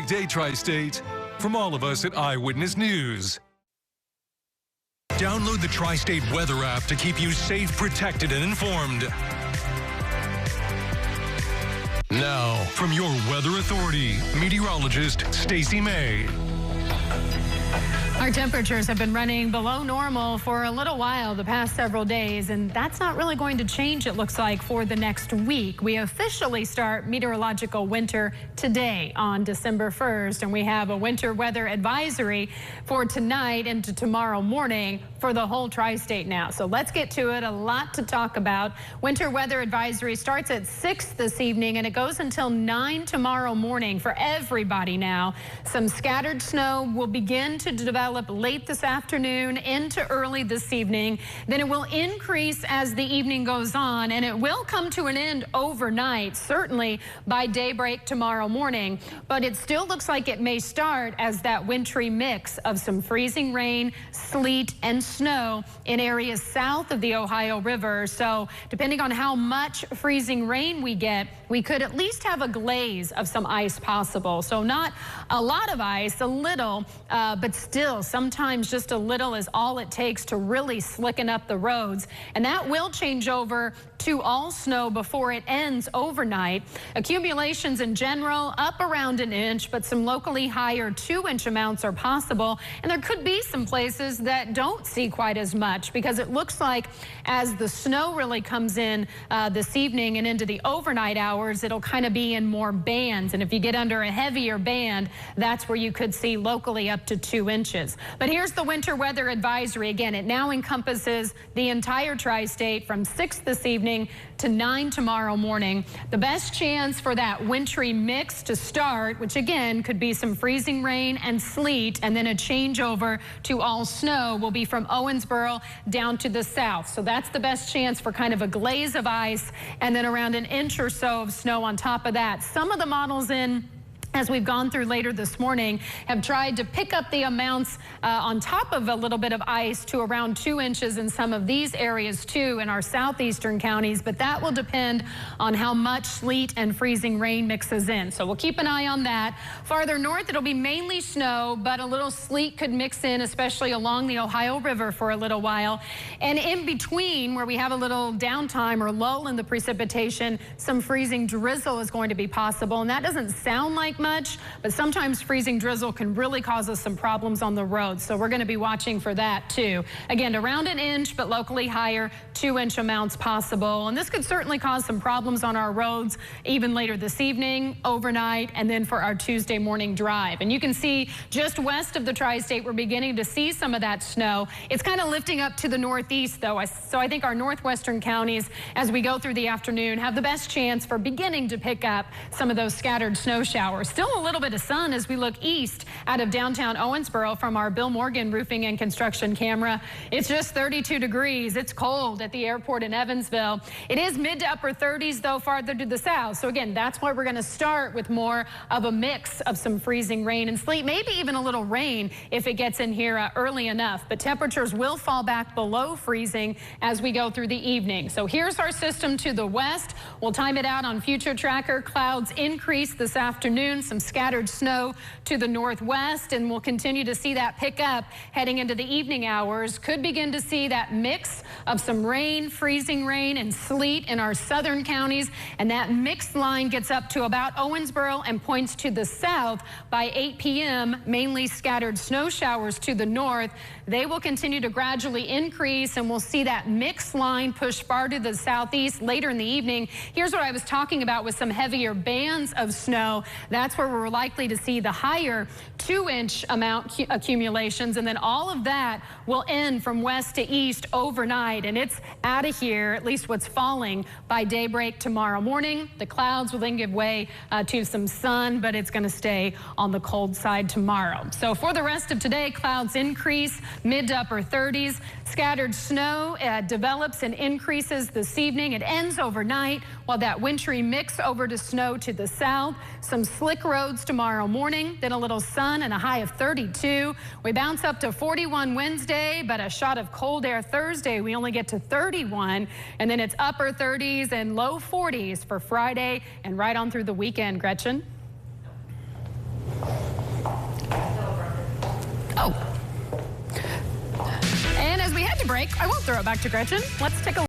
day, Tri-State. From all of us at Eyewitness News. Download the Tri-State Weather app to keep you safe, protected, and informed. Now, from your weather authority, meteorologist Stacey May. Our temperatures have been running below normal for a little while the past several days, and that's not really going to change, it looks like, for the next week. We officially start meteorological winter today on December 1st, and we have a winter weather advisory for tonight into tomorrow morning for the whole tri-state now. So let's get to it. A lot to talk about. Winter weather advisory starts at 6 this evening, and it goes until 9 tomorrow morning for everybody now. Some scattered snow will begin to develop late this afternoon into early this evening. Then it will increase as the evening goes on, and it will come to an end overnight, certainly by daybreak tomorrow morning. But it still looks like it may start as that wintry mix of some freezing rain, sleet, and snow in areas south of the Ohio River. So depending on how much freezing rain we get, we could at least have a glaze of some ice possible. So not a lot of ice, a little, but still sometimes just a little is all it takes to really slicken up the roads. And that will change over to all snow before it ends overnight. Accumulations in general up around an inch, but some locally higher 2-inch amounts are possible. And there could be some places that don't see quite as much, because it looks like as the snow really comes in this evening and into the overnight hours, it'll kind of be in more bands. And if you get under a heavier band, that's where you could see locally up to 2 inches. But here's the winter weather advisory. Again, it now encompasses the entire tri-state from 6 this evening to 9 tomorrow morning. The best chance for that wintry mix to start, which again could be some freezing rain and sleet, and then a changeover to all snow, will be from Owensboro down to the south. So that's the best chance for kind of a glaze of ice, and then around an inch or so of snow on top of that. Some of the models as we've gone through later this morning, have tried to pick up the amounts on top of a little bit of ice to around 2 inches in some of these areas too in our southeastern counties, but that will depend on how much sleet and freezing rain mixes in. So we'll keep an eye on that. Farther north, it'll be mainly snow, but a little sleet could mix in, especially along the Ohio River for a little while. And in between, where we have a little downtime or lull in the precipitation, some freezing drizzle is going to be possible, and that doesn't sound like much, but sometimes freezing drizzle can really cause us some problems on the road. So we're going to be watching for that too. Again, around an inch, but locally higher 2-inch amounts possible. And this could certainly cause some problems on our roads even later this evening, overnight, and then for our Tuesday morning drive. And you can see just west of the tri-state, we're beginning to see some of that snow. It's kind of lifting up to the northeast though. So I think our northwestern counties, as we go through the afternoon, have the best chance for beginning to pick up some of those scattered snow showers. Still a little bit of sun as we look east out of downtown Owensboro from our Bill Morgan roofing and construction camera. It's just 32 degrees. It's cold at the airport in Evansville. It is mid to upper 30s though farther to the south. So again, that's why we're going to start with more of a mix of some freezing rain and sleet, maybe even a little rain if it gets in here early enough. But temperatures will fall back below freezing as we go through the evening. So here's our system to the west. We'll time it out on Future Tracker. Clouds increase this afternoon. Some scattered snow to the northwest, and we'll continue to see that pick up heading into the evening hours. Could begin to see that mix of some rain, freezing rain, and sleet in our southern counties, and that mixed line gets up to about Owensboro and points to the south by 8 p.m. Mainly scattered snow showers to the north. They will continue to gradually increase, and we'll see that mixed line push far to the southeast later in the evening. Here's what I was talking about with some heavier bands of snow. That's where we're likely to see the higher 2-inch amount accumulations, and then all of that will end from west to east overnight, and it's out of here, at least what's falling, by daybreak tomorrow morning. The clouds will then give way to some sun, but it's going to stay on the cold side tomorrow. So for the rest of today, clouds increase mid to upper 30s. Scattered snow develops and increases this evening. It ends overnight while that wintry mix over to snow to the south. Some slick roads tomorrow morning, then a little sun and a high of 32. We bounce up to 41 Wednesday, but a shot of cold air Thursday. We only get to 31, and then it's upper 30s and low 40s for Friday and right on through the weekend. Gretchen? had to break. I won't throw it back to Gretchen. Let's take a